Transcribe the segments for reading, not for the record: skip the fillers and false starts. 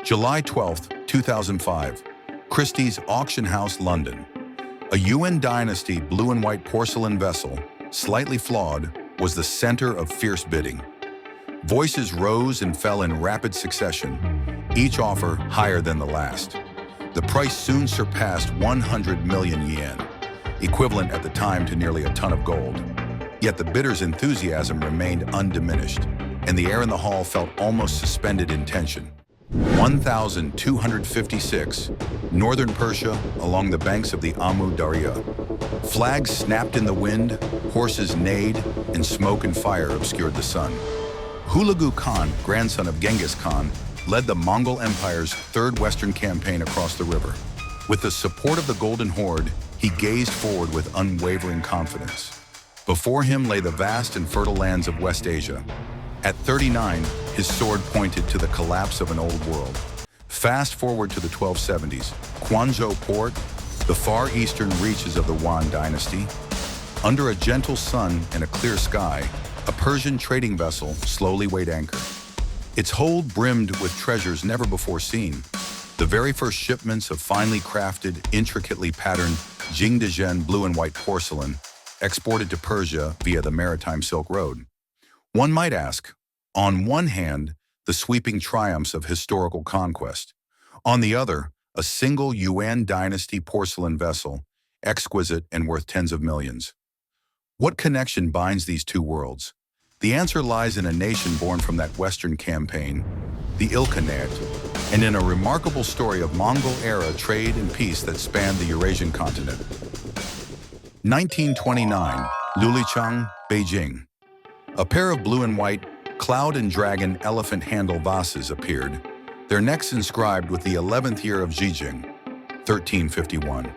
July 12, 2005, Christie's Auction House, London. A Yuan dynasty blue and white porcelain vessel, slightly flawed, was the center of fierce bidding. Voices rose and fell in rapid succession, each offer higher than the last. The price soon surpassed 100 million yen, equivalent at the time to nearly a ton of gold. Yet the bidders' enthusiasm remained undiminished, and the air in the hall felt almost suspended in tension. 1256, northern Persia, along the banks of the Amu Darya. Flags snapped in the wind, horses neighed, and smoke and fire obscured the sun. Hulagu Khan, grandson of Genghis Khan, led the Mongol Empire's third western campaign across the river. With the support of the Golden Horde, he gazed forward with unwavering confidence. Before him lay the vast and fertile lands of West Asia. At 39, his sword pointed to the collapse of an old world. Fast forward to the 1270s, Quanzhou Port, the far eastern reaches of the Yuan dynasty. Under a gentle sun and a clear sky, a Persian trading vessel slowly weighed anchor. Its hold brimmed with treasures never before seen. The very first shipments of finely crafted, intricately patterned Jingdezhen blue and white porcelain exported to Persia via the maritime Silk Road. One might ask, on one hand, the sweeping triumphs of historical conquest. On the other, a single Yuan dynasty porcelain vessel, exquisite and worth tens of millions. What connection binds these two worlds? The answer lies in a nation born from that Western campaign, the Ilkhanate, and in a remarkable story of Mongol-era trade and peace that spanned the Eurasian continent. 1929, Liulichang, Beijing. A pair of blue and white cloud and dragon elephant handle vases appeared, their necks inscribed with the 11th year of Jijing, 1351.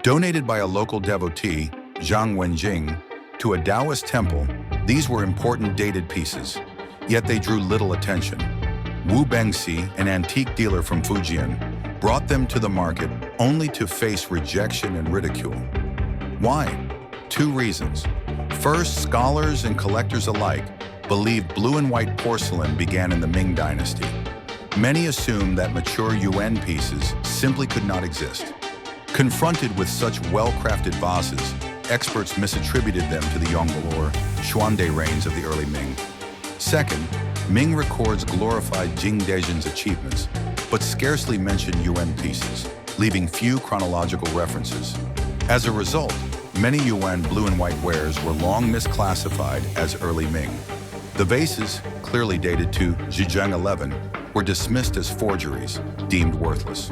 Donated by a local devotee, Zhang Wenjing, to a Taoist temple, these were important dated pieces, yet they drew little attention. Wu Bengxi, an antique dealer from Fujian, brought them to the market only to face rejection and ridicule. Why? Two reasons. First, scholars and collectors alike believed blue and white porcelain began in the Ming dynasty. Many assumed that mature Yuan pieces simply could not exist. Confronted with such well-crafted vases, experts misattributed them to the Yongle or Xuande reigns of the early Ming. Second, Ming records glorified Jingdezhen's achievements, but scarcely mention Yuan pieces, leaving few chronological references. As a result, many Yuan blue and white wares were long misclassified as early Ming. The vases, clearly dated to Zhejiang 11, were dismissed as forgeries, deemed worthless.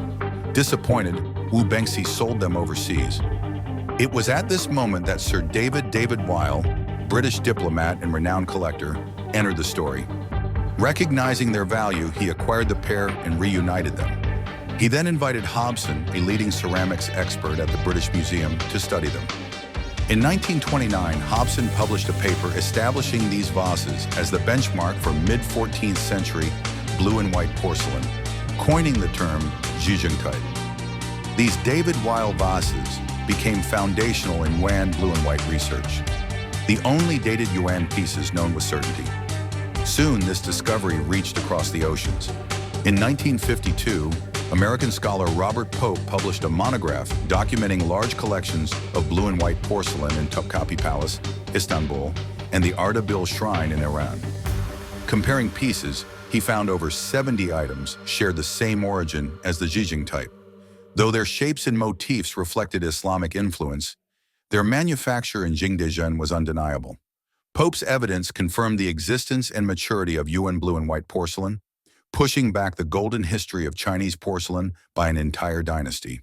Disappointed, Wu Bengxi sold them overseas. It was at this moment that Sir David-Weill, British diplomat and renowned collector, entered the story. Recognizing their value, he acquired the pair and reunited them. He then invited Hobson, a leading ceramics expert at the British Museum, to study them. In 1929, Hobson published a paper establishing these vases as the benchmark for mid-14th century blue and white porcelain, coining the term Zhejiang type. These David-Weill vases became foundational in Yuan blue and white research, the only dated Yuan pieces known with certainty. Soon, this discovery reached across the oceans. In 1952, American scholar Robert Pope published a monograph documenting large collections of blue and white porcelain in Topkapi Palace, Istanbul, and the Ardabil Shrine in Iran. Comparing pieces, he found over 70 items shared the same origin as the Zhejiang type. Though their shapes and motifs reflected Islamic influence, their manufacture in Jingdezhen was undeniable. Pope's evidence confirmed the existence and maturity of Yuan blue and white porcelain, pushing back the golden history of Chinese porcelain by an entire dynasty.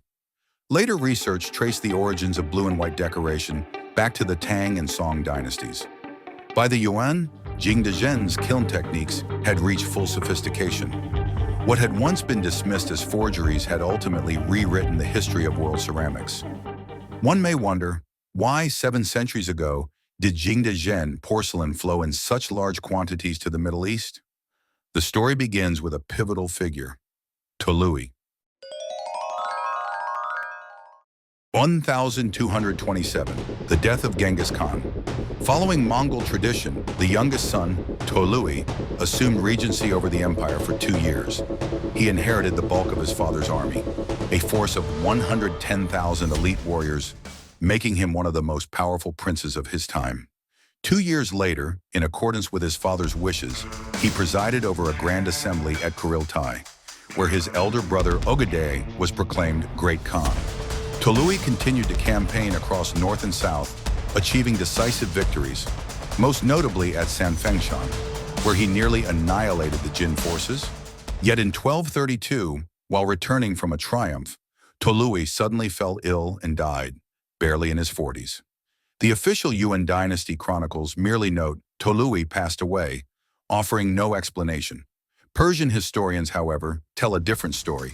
Later research traced the origins of blue and white decoration back to the Tang and Song dynasties. By the Yuan, Jingdezhen's kiln techniques had reached full sophistication. What had once been dismissed as forgeries had ultimately rewritten the history of world ceramics. One may wonder, why 7 centuries ago did Jingdezhen porcelain flow in such large quantities to the Middle East? The story begins with a pivotal figure, Tolui. 1227, the death of Genghis Khan. Following Mongol tradition, the youngest son, Tolui, assumed regency over the empire for 2 years. He inherited the bulk of his father's army, a force of 110,000 elite warriors, making him one of the most powerful princes of his time. 2 years later, in accordance with his father's wishes, he presided over a grand assembly at Kuriltai, where his elder brother Ogadei was proclaimed Great Khan. Tolui continued to campaign across north and south, achieving decisive victories, most notably at Sanfengshan, where he nearly annihilated the Jin forces. Yet in 1232, while returning from a triumph, Tolui suddenly fell ill and died, barely in his 40s. The official Yuan dynasty chronicles merely note Tolui passed away, offering no explanation. Persian historians, however, tell a different story.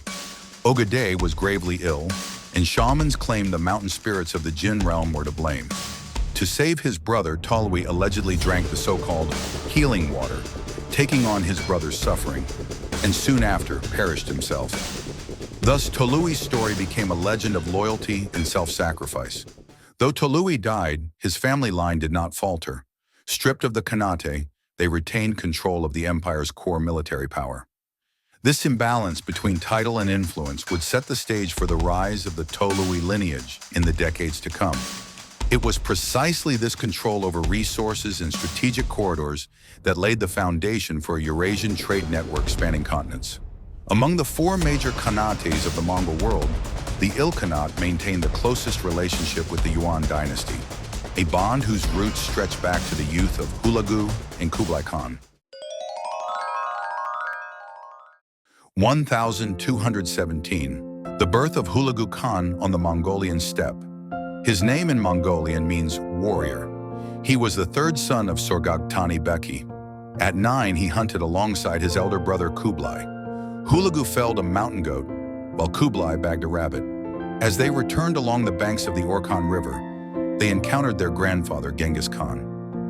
Ogadei was gravely ill, and shamans claimed the mountain spirits of the Jin realm were to blame. To save his brother, Tolui allegedly drank the so-called healing water, taking on his brother's suffering, and soon after perished himself. Thus, Tolui's story became a legend of loyalty and self-sacrifice. Though Tolui died, his family line did not falter. Stripped of the Khanate, they retained control of the empire's core military power. This imbalance between title and influence would set the stage for the rise of the Tolui lineage in the decades to come. It was precisely this control over resources and strategic corridors that laid the foundation for a Eurasian trade network spanning continents. Among the 4 major Khanates of the Mongol world, the Ilkhanate maintained the closest relationship with the Yuan dynasty, a bond whose roots stretch back to the youth of Hulagu and Kublai Khan. 1217, the birth of Hulagu Khan on the Mongolian steppe. His name in Mongolian means warrior. He was the 3rd son of Sorgagtani Beki. At 9, he hunted alongside his elder brother Kublai. Hulagu felled a mountain goat, while Kublai bagged a rabbit. As they returned along the banks of the Orkhon River, they encountered their grandfather, Genghis Khan.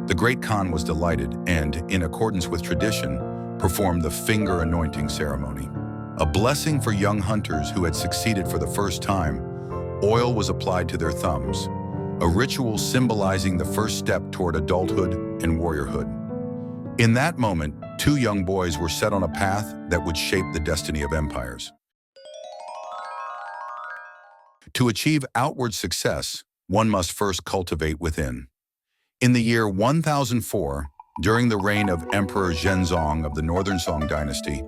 The great Khan was delighted and, in accordance with tradition, performed the finger anointing ceremony. A blessing for young hunters who had succeeded for the first time, oil was applied to their thumbs, a ritual symbolizing the first step toward adulthood and warriorhood. In that moment, 2 young boys were set on a path that would shape the destiny of empires. To achieve outward success, one must first cultivate within. In the year 1004, during the reign of Emperor Zhenzong of the Northern Song dynasty,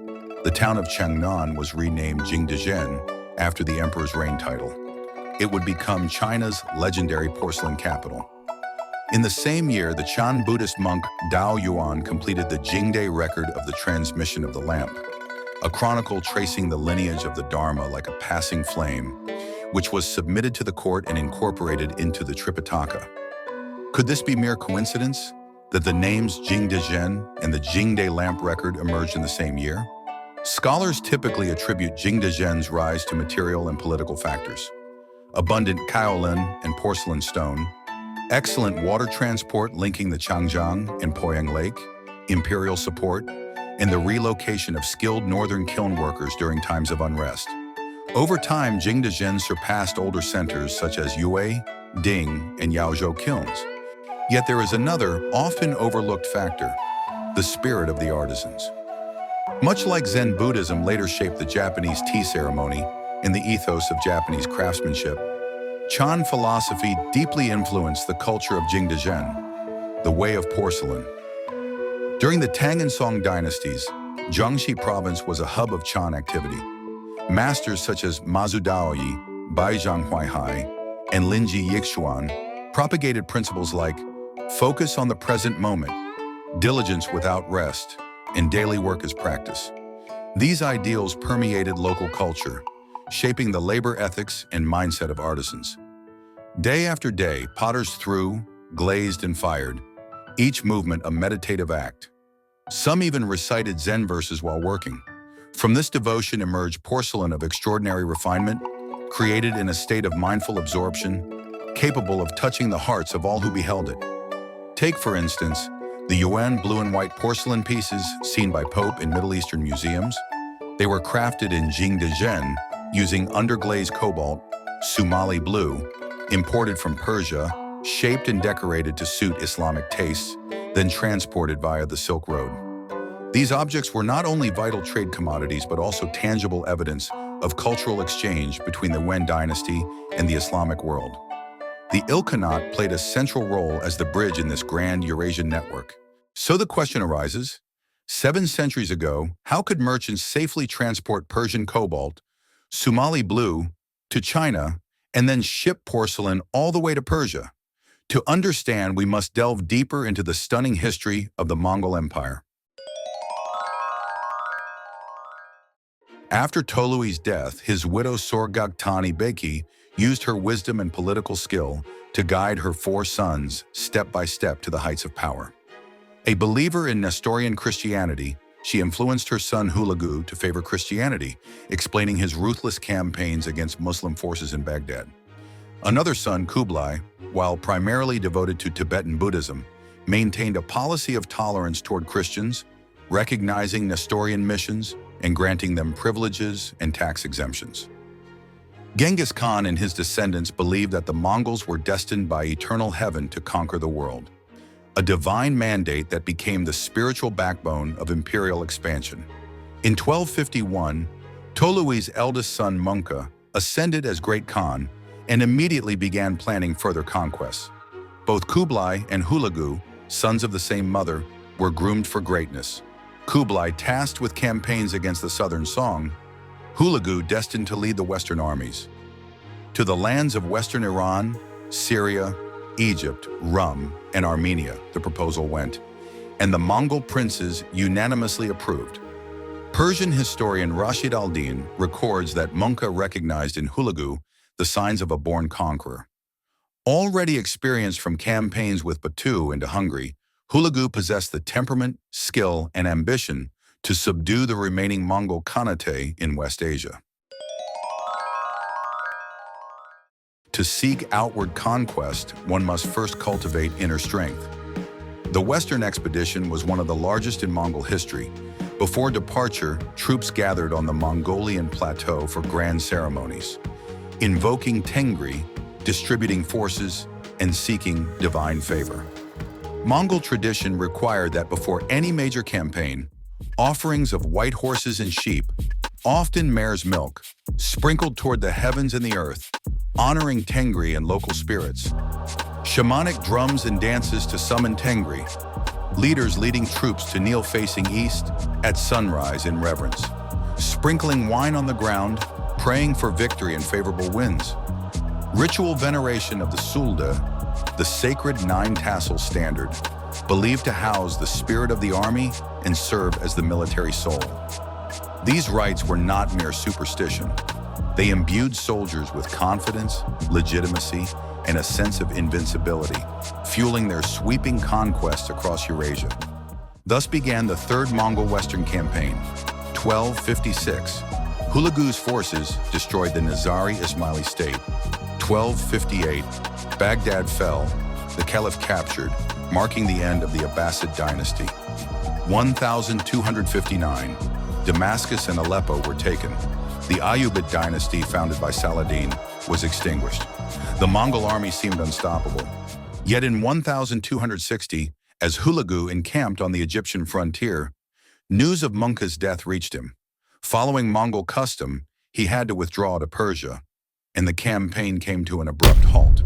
the town of Changnan was renamed Jingdezhen after the emperor's reign title. It would become China's legendary porcelain capital. In the same year, the Chan Buddhist monk Dao Yuan completed the Jingde record of the transmission of the lamp, a chronicle tracing the lineage of the Dharma like a passing flame, which was submitted to the court and incorporated into the Tripitaka. Could this be mere coincidence, that the names Jingdezhen and the Jingde lamp record emerged in the same year? Scholars typically attribute Jingdezhen's rise to material and political factors. Abundant kaolin and porcelain stone, excellent water transport linking the Changjiang and Poyang Lake, imperial support, and the relocation of skilled northern kiln workers during times of unrest. Over time, Jingdezhen surpassed older centers such as Yue, Ding, and Yaozhou kilns. Yet there is another, often overlooked factor, the spirit of the artisans. Much like Zen Buddhism later shaped the Japanese tea ceremony and the ethos of Japanese craftsmanship, Chan philosophy deeply influenced the culture of Jingdezhen, the way of porcelain. During the Tang and Song dynasties, Jiangxi province was a hub of Chan activity. Masters such as Mazu Daoyi, Beijing Huaihai, and Linji Yixuan propagated principles like focus on the present moment, diligence without rest, and daily work as practice. These ideals permeated local culture, shaping the labor ethics and mindset of artisans. Day after day, potters threw, glazed, and fired, each movement a meditative act. Some even recited Zen verses while working. From this devotion emerged porcelain of extraordinary refinement, created in a state of mindful absorption, capable of touching the hearts of all who beheld it. Take, for instance, the Yuan blue-and-white porcelain pieces seen by Pope in Middle Eastern museums. They were crafted in Jingdezhen using underglazed cobalt, Somali blue, imported from Persia, shaped and decorated to suit Islamic tastes, then transported via the Silk Road. These objects were not only vital trade commodities but also tangible evidence of cultural exchange between the Yuan dynasty and the Islamic world. The Ilkhanate played a central role as the bridge in this grand Eurasian network. So the question arises, 7 centuries ago, how could merchants safely transport Persian cobalt, Somali blue, to China, and then ship porcelain all the way to Persia? To understand, we must delve deeper into the stunning history of the Mongol Empire. After Tolui's death, his widow Sorghaghtani Beki used her wisdom and political skill to guide her 4 sons step by step to the heights of power. A believer in Nestorian Christianity, she influenced her son Hulagu to favor Christianity, explaining his ruthless campaigns against Muslim forces in Baghdad. Another son, Kublai, while primarily devoted to Tibetan Buddhism, maintained a policy of tolerance toward Christians, recognizing Nestorian missions and granting them privileges and tax exemptions. Genghis Khan and his descendants believed that the Mongols were destined by eternal heaven to conquer the world, a divine mandate that became the spiritual backbone of imperial expansion. In 1251, Tolui's eldest son Mongol ascended as Great Khan and immediately began planning further conquests. Both Kublai and Hulagu, sons of the same mother, were groomed for greatness. Kublai tasked with campaigns against the southern Song, Hulagu destined to lead the western armies. To the lands of western Iran, Syria, Egypt, Rum, and Armenia, the proposal went, and the Mongol princes unanimously approved. Persian historian Rashid al-Din records that Mongol recognized in Hulagu the signs of a born conqueror. Already experienced from campaigns with Batu into Hungary, Hulagu possessed the temperament, skill, and ambition to subdue the remaining Mongol Khanate in West Asia. To seek outward conquest, one must first cultivate inner strength. The Western expedition was one of the largest in Mongol history. Before departure, troops gathered on the Mongolian plateau for grand ceremonies, invoking Tengri, distributing forces, and seeking divine favor. Mongol tradition required that before any major campaign, offerings of white horses and sheep, often mare's milk, sprinkled toward the heavens and the earth, honoring Tengri and local spirits. Shamanic drums and dances to summon Tengri, leaders leading troops to kneel facing east at sunrise in reverence, sprinkling wine on the ground, praying for victory and favorable winds. Ritual veneration of the Sulda, the sacred 9-tassel standard, believed to house the spirit of the army and serve as the military soul. These rites were not mere superstition. They imbued soldiers with confidence, legitimacy, and a sense of invincibility, fueling their sweeping conquests across Eurasia. Thus began the Third Mongol Western Campaign, 1256. Hulagu's forces destroyed the Nizari Ismaili state. 1258, Baghdad fell, the Caliph captured, marking the end of the Abbasid dynasty. 1259, Damascus and Aleppo were taken. The Ayyubid dynasty, founded by Saladin, was extinguished. The Mongol army seemed unstoppable. Yet in 1260, as Hulagu encamped on the Egyptian frontier, news of Mongol's death reached him. Following Mongol custom, he had to withdraw to Persia, and the campaign came to an abrupt halt.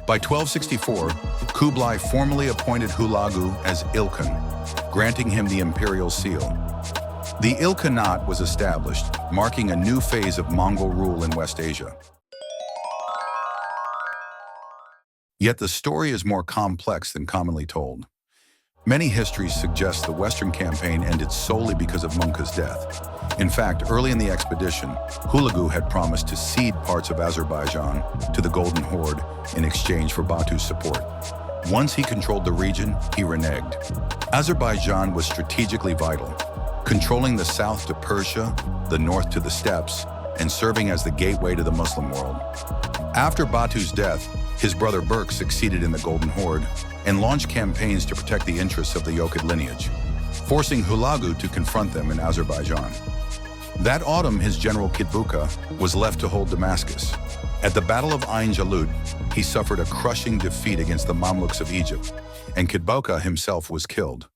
By 1264, Kublai formally appointed Hulagu as Ilkhan, granting him the imperial seal. The Ilkhanate was established, marking a new phase of Mongol rule in West Asia. Yet the story is more complex than commonly told. Many histories suggest the Western campaign ended solely because of Mongol's death. In fact, early in the expedition, Hulagu had promised to cede parts of Azerbaijan to the Golden Horde in exchange for Batu's support. Once he controlled the region, he reneged. Azerbaijan was strategically vital, controlling the south to Persia, the north to the steppes, and serving as the gateway to the Muslim world. After Batu's death, his brother Berk succeeded in the Golden Horde and launched campaigns to protect the interests of the Yochid lineage, forcing Hulagu to confront them in Azerbaijan. That autumn, his general Kitbuka was left to hold Damascus. At the Battle of Ain Jalut, he suffered a crushing defeat against the Mamluks of Egypt, and Kidboka himself was killed.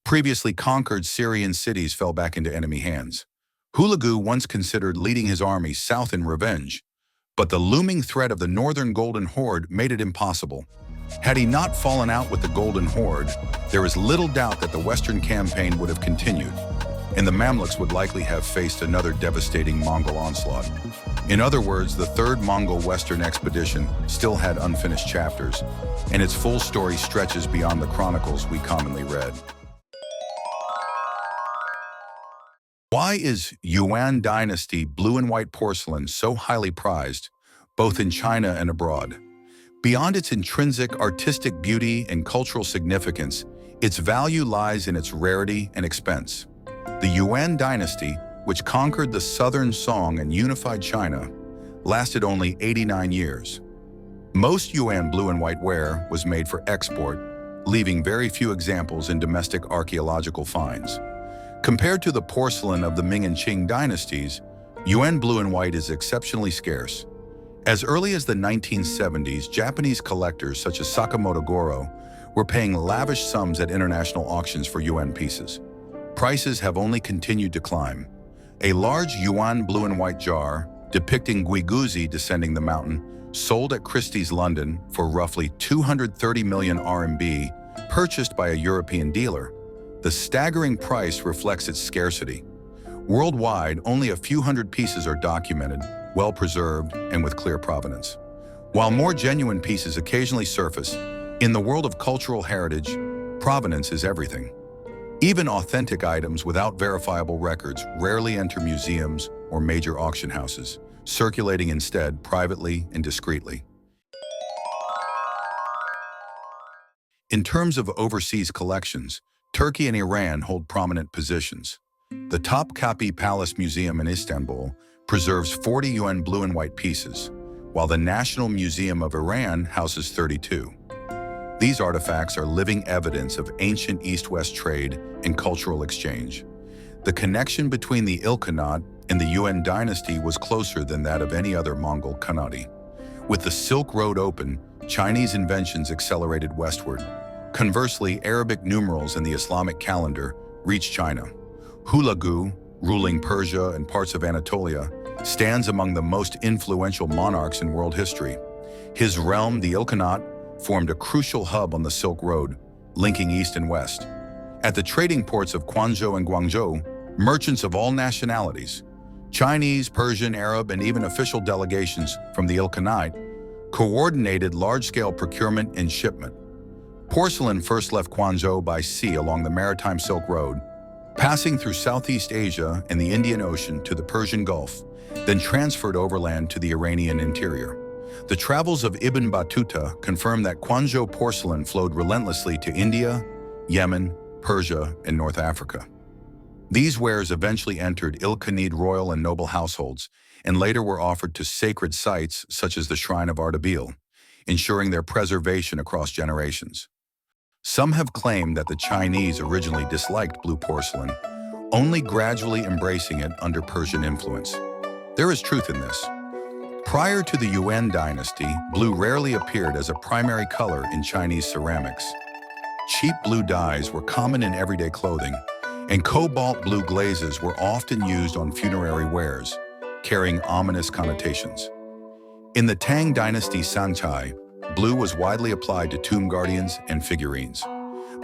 Previously conquered Syrian cities fell back into enemy hands. Hulagu once considered leading his army south in revenge, but the looming threat of the Northern Golden Horde made it impossible. Had he not fallen out with the Golden Horde, there is little doubt that the Western campaign would have continued, and the Mamluks would likely have faced another devastating Mongol onslaught. In other words, the Third Mongol Western Expedition still had unfinished chapters, and its full story stretches beyond the chronicles we commonly read. Why is Yuan dynasty blue and white porcelain so highly prized, both in China and abroad? Beyond its intrinsic artistic beauty and cultural significance, its value lies in its rarity and expense. The Yuan dynasty, which conquered the southern Song and unified China, lasted only 89 years. Most Yuan blue and white ware was made for export, leaving very few examples in domestic archaeological finds. Compared to the porcelain of the Ming and Qing dynasties, Yuan blue and white is exceptionally scarce. As early as the 1970s, Japanese collectors such as Sakamoto Goro were paying lavish sums at international auctions for Yuan pieces. Prices have only continued to climb. A large Yuan blue and white jar depicting Guiguzi descending the mountain sold at Christie's London for roughly 230 million RMB, purchased by a European dealer. The staggering price reflects its scarcity. Worldwide, only a few hundred pieces are documented, well preserved, and with clear provenance. While more genuine pieces occasionally surface, in the world of cultural heritage, provenance is everything. Even authentic items without verifiable records rarely enter museums or major auction houses, circulating instead privately and discreetly. In terms of overseas collections, Turkey and Iran hold prominent positions. The Topkapi Palace Museum in Istanbul preserves 40 Yuan blue and white pieces, while the National Museum of Iran houses 32. These artifacts are living evidence of ancient East-West trade and cultural exchange. The connection between the Ilkhanate and the Yuan dynasty was closer than that of any other Mongol Khanate. With the Silk Road open, Chinese inventions accelerated westward. Conversely, Arabic numerals and the Islamic calendar reached China. Hulagu, ruling Persia and parts of Anatolia, stands among the most influential monarchs in world history. His realm, the Ilkhanate, formed a crucial hub on the Silk Road, linking east and west. At the trading ports of Quanzhou and Guangzhou, merchants of all nationalities, Chinese, Persian, Arab, and even official delegations from the Ilkhanate, coordinated large-scale procurement and shipment. Porcelain first left Quanzhou by sea along the maritime Silk Road, passing through Southeast Asia and the Indian Ocean to the Persian Gulf, then transferred overland to the Iranian interior. The travels of Ibn Battuta confirm that Quanzhou porcelain flowed relentlessly to India, Yemen, Persia, and North Africa. These wares eventually entered Ilkhanid royal and noble households, and later were offered to sacred sites such as the Shrine of Ardabil, ensuring their preservation across generations. Some have claimed that the Chinese originally disliked blue porcelain, only gradually embracing it under Persian influence. There is truth in this. Prior to the Yuan dynasty, blue rarely appeared as a primary color in Chinese ceramics. Cheap blue dyes were common in everyday clothing, and cobalt blue glazes were often used on funerary wares, carrying ominous connotations. In the Tang dynasty Sanchai, blue was widely applied to tomb guardians and figurines.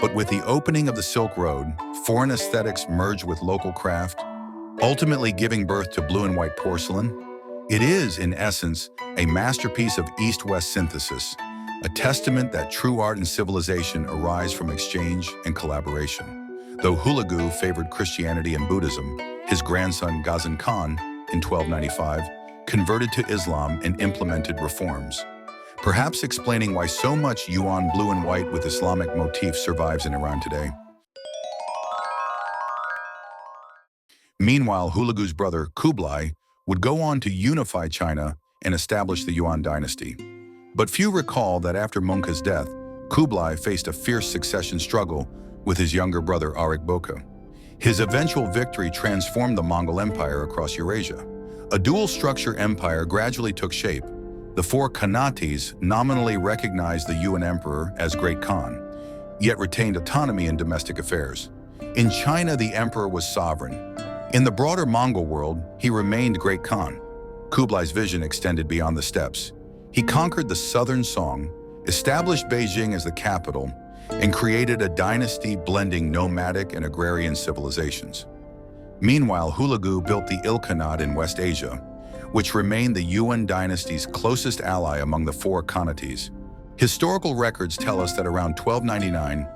But with the opening of the Silk Road, foreign aesthetics merged with local craft, ultimately giving birth to blue and white porcelain. It is, in essence, a masterpiece of East-West synthesis, a testament that true art and civilization arise from exchange and collaboration. Though Hulagu favored Christianity and Buddhism, his grandson Ghazan Khan, in 1295, converted to Islam and implemented reforms, perhaps explaining why so much Yuan blue and white with Islamic motifs survives in Iran today. Meanwhile, Hulagu's brother, Kublai, would go on to unify China and establish the Yuan dynasty. But few recall that after Mongol's death, Kublai faced a fierce succession struggle with his younger brother Arik Boka. His eventual victory transformed the Mongol Empire across Eurasia. A dual-structure empire gradually took shape, The four Khanates nominally recognized the Yuan emperor as Great Khan, yet retained autonomy in domestic affairs. In China, the emperor was sovereign. In the broader Mongol world, he remained Great Khan. Kublai's vision extended beyond the steppes. He conquered the southern Song, established Beijing as the capital, and created a dynasty blending nomadic and agrarian civilizations. Meanwhile, Hulagu built the Ilkhanate in West Asia, which remained the Yuan dynasty's closest ally among the four Khanates. Historical records tell us that around 1299,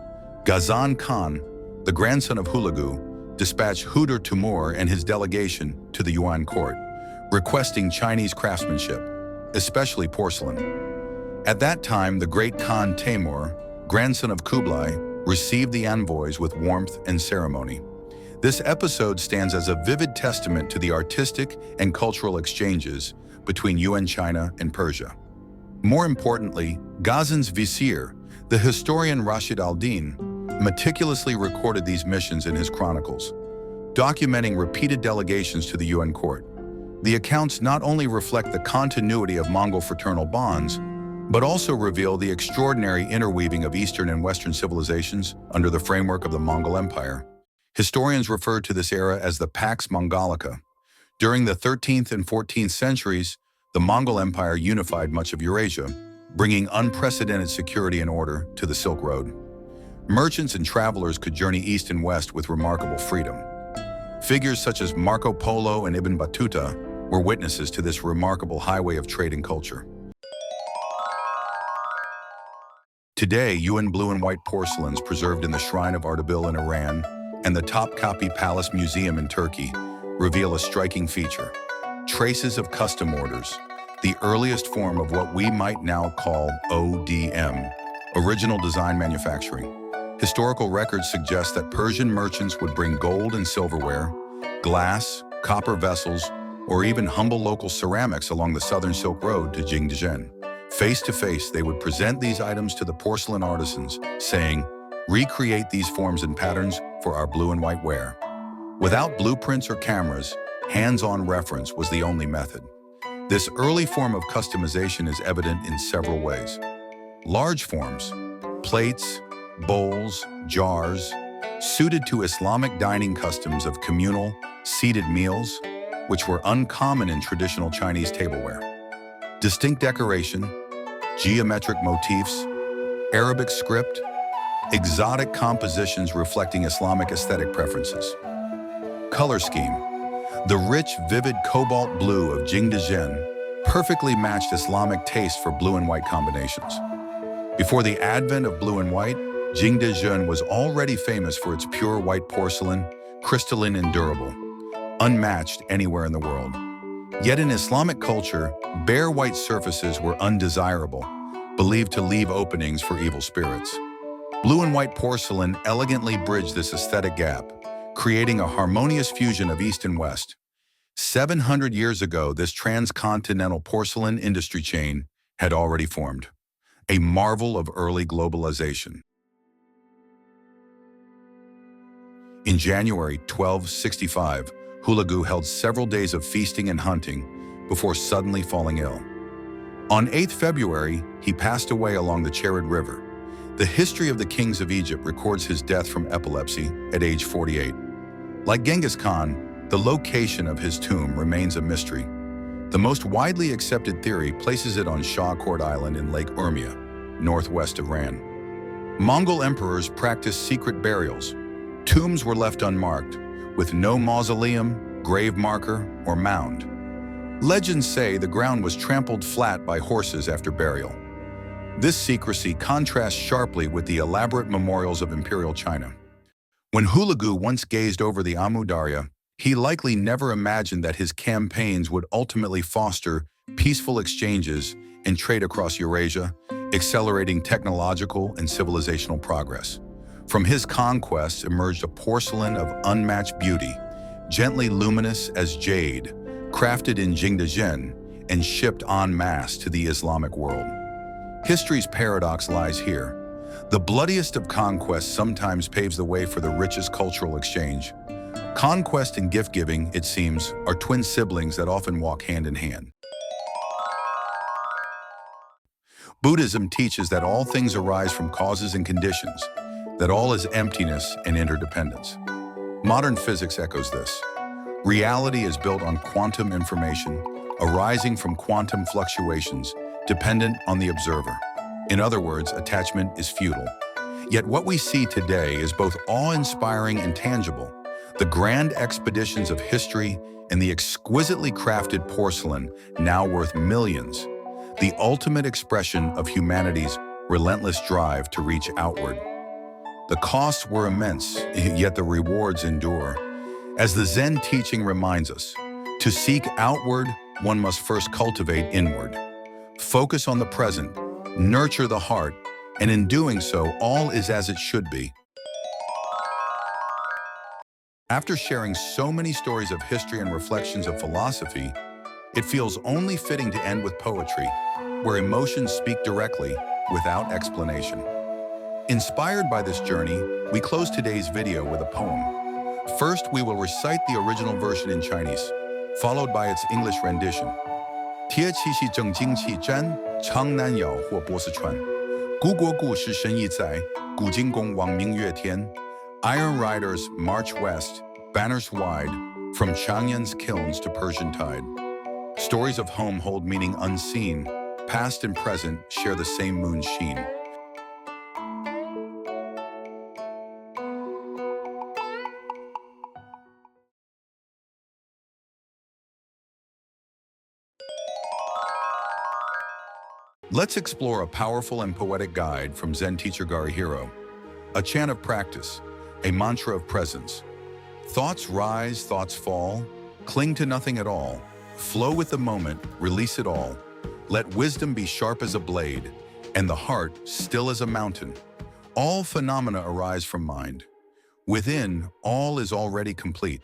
Ghazan Khan, the grandson of Hulagu, dispatched Hudur Timur and his delegation to the Yuan court, requesting Chinese craftsmanship, especially porcelain. At that time, the great Khan Temur, grandson of Kublai, received the envoys with warmth and ceremony. This episode stands as a vivid testament to the artistic and cultural exchanges between Yuan China and Persia. More importantly, Ghazan's vizier, the historian Rashid al-Din, meticulously recorded these missions in his chronicles, documenting repeated delegations to the Yuan court. The accounts not only reflect the continuity of Mongol fraternal bonds, but also reveal the extraordinary interweaving of Eastern and Western civilizations under the framework of the Mongol Empire. Historians refer to this era as the Pax Mongolica. During the 13th and 14th centuries, the Mongol Empire unified much of Eurasia, bringing unprecedented security and order to the Silk Road. Merchants and travelers could journey east and west with remarkable freedom. Figures such as Marco Polo and Ibn Battuta were witnesses to this remarkable highway of trade and culture. Today, Yuan blue and white porcelains preserved in the Shrine of Ardabil in Iran and the Topkapi Palace Museum in Turkey reveal a striking feature: traces of custom orders, the earliest form of what we might now call ODM, original design manufacturing. Historical records suggest that Persian merchants would bring gold and silverware, glass, copper vessels, or even humble local ceramics along the southern Silk Road to Jingdezhen. Face to face, they would present these items to the porcelain artisans, saying, "Recreate these forms and patterns for our blue and white ware." Without blueprints or cameras, hands-on reference was the only method. This early form of customization is evident in several ways. Large forms, plates, bowls, jars, suited to Islamic dining customs of communal, seated meals, which were uncommon in traditional Chinese tableware. Distinct decoration, geometric motifs, Arabic script, exotic compositions reflecting Islamic aesthetic preferences. Color scheme. The rich, vivid cobalt blue of Jingdezhen perfectly matched Islamic taste for blue and white combinations. Before the advent of blue and white, Jingdezhen was already famous for its pure white porcelain, crystalline and durable, unmatched anywhere in the world. Yet in Islamic culture, bare white surfaces were undesirable, believed to leave openings for evil spirits. Blue and white porcelain elegantly bridged this aesthetic gap, creating a harmonious fusion of East and West. 700 years ago, this transcontinental porcelain industry chain had already formed, a marvel of early globalization. In January 1265, Hulagu held several days of feasting and hunting before suddenly falling ill. On 8th February, he passed away along the Cherid River. The history of the kings of Egypt records his death from epilepsy at age 48. Like Genghis Khan, the location of his tomb remains a mystery. The most widely accepted theory places it on Shah Court Island in Lake Urmia, northwest of Iran. Mongol emperors practiced secret burials. Tombs were left unmarked, with no mausoleum, grave marker, or mound. Legends say the ground was trampled flat by horses after burial. This secrecy contrasts sharply with the elaborate memorials of imperial China. When Hulagu once gazed over the Amu Darya, he likely never imagined that his campaigns would ultimately foster peaceful exchanges and trade across Eurasia, accelerating technological and civilizational progress. From his conquests emerged a porcelain of unmatched beauty, gently luminous as jade, crafted in Jingdezhen and shipped en masse to the Islamic world. History's paradox lies here. The bloodiest of conquests sometimes paves the way for the richest cultural exchange. Conquest and gift-giving, it seems, are twin siblings that often walk hand in hand. Buddhism teaches that all things arise from causes and conditions, that all is emptiness and interdependence. Modern physics echoes this. Reality is built on quantum information, arising from quantum fluctuations, dependent on the observer. In other words, attachment is futile. Yet what we see today is both awe-inspiring and tangible. The grand expeditions of history and the exquisitely crafted porcelain, now worth millions, the ultimate expression of humanity's relentless drive to reach outward. The costs were immense, yet the rewards endure. As the Zen teaching reminds us, to seek outward, one must first cultivate inward. Focus on the present, nurture the heart, and in doing so, all is as it should be. After sharing so many stories of history and reflections of philosophy, it feels only fitting to end with poetry, where emotions speak directly, without explanation. Inspired by this journey, we close today's video with a poem. First, we will recite the original version in Chinese, followed by its English rendition. 贴七夕正经气瞻，长南谣或波斯川。古国故事深意在，古今公望明月天。Iron riders march west, banners wide, from Chang'an's kilns to Persian tide. Stories of home hold meaning unseen, past and present share the same moon's sheen. Let's explore a powerful and poetic guide from Zen teacher Garihiro. A chant of practice, a mantra of presence. Thoughts rise, thoughts fall. Cling to nothing at all. Flow with the moment, release it all. Let wisdom be sharp as a blade, and the heart still as a mountain. All phenomena arise from mind. Within, all is already complete.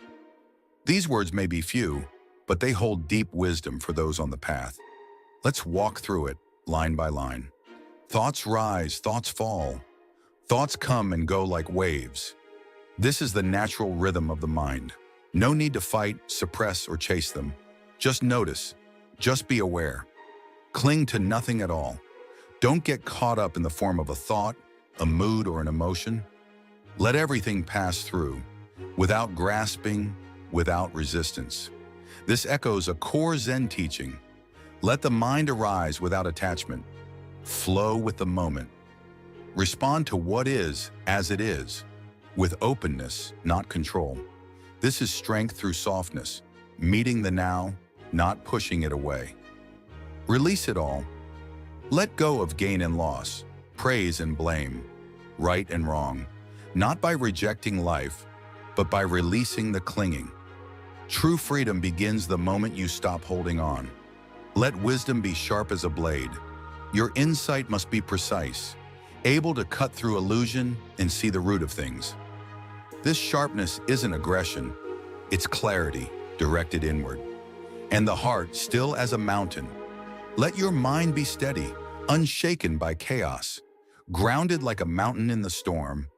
These words may be few, but they hold deep wisdom for those on the path. Let's walk through it, line by line. Thoughts rise, thoughts fall. Thoughts come and go like waves. This is the natural rhythm of the mind. No need to fight, suppress, or chase them. Just notice. Just be aware. Cling to nothing at all. Don't get caught up in the form of a thought, a mood, or an emotion. Let everything pass through, without grasping, without resistance. This echoes a core Zen teaching. Let the mind arise without attachment. Flow with the moment. Respond to what is as it is, with openness, not control. This is strength through softness, meeting the now, not pushing it away. Release it all. Let go of gain and loss, praise and blame, right and wrong, not by rejecting life, but by releasing the clinging. True freedom begins the moment you stop holding on. Let wisdom be sharp as a blade. Your insight must be precise, able to cut through illusion and see the root of things. This sharpness isn't aggression, it's clarity directed inward. And the heart still as a mountain. Let your mind be steady, unshaken by chaos, grounded like a mountain in the storm.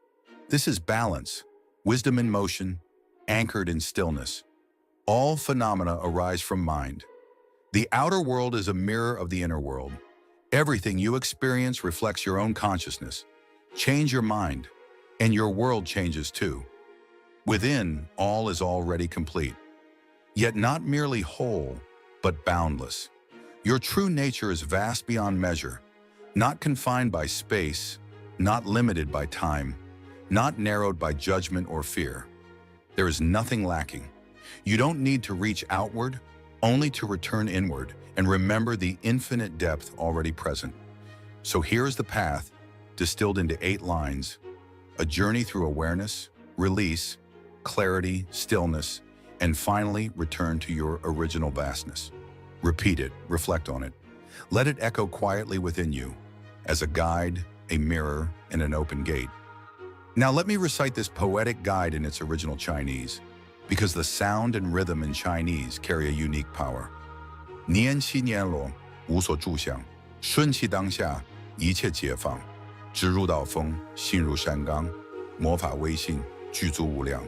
This is balance, wisdom in motion, anchored in stillness. All phenomena arise from mind. The outer world is a mirror of the inner world. Everything you experience reflects your own consciousness. Change your mind, and your world changes too. Within, all is already complete. Yet not merely whole, but boundless. Your true nature is vast beyond measure, not confined by space, not limited by time, not narrowed by judgment or fear. There is nothing lacking. You don't need to reach outward, only to return inward and remember the infinite depth already present. So here is the path, distilled into 8 lines, a journey through awareness, release, clarity, stillness, and finally return to your original vastness. Repeat it, reflect on it. Let it echo quietly within you, as a guide, a mirror, and an open gate. Now let me recite this poetic guide in its original Chinese, because the sound and rhythm in Chinese carry a unique power. 年期年落，无所住想，顺其当下，一切解放。直入道风，心如山冈，魔法微心，具足无量。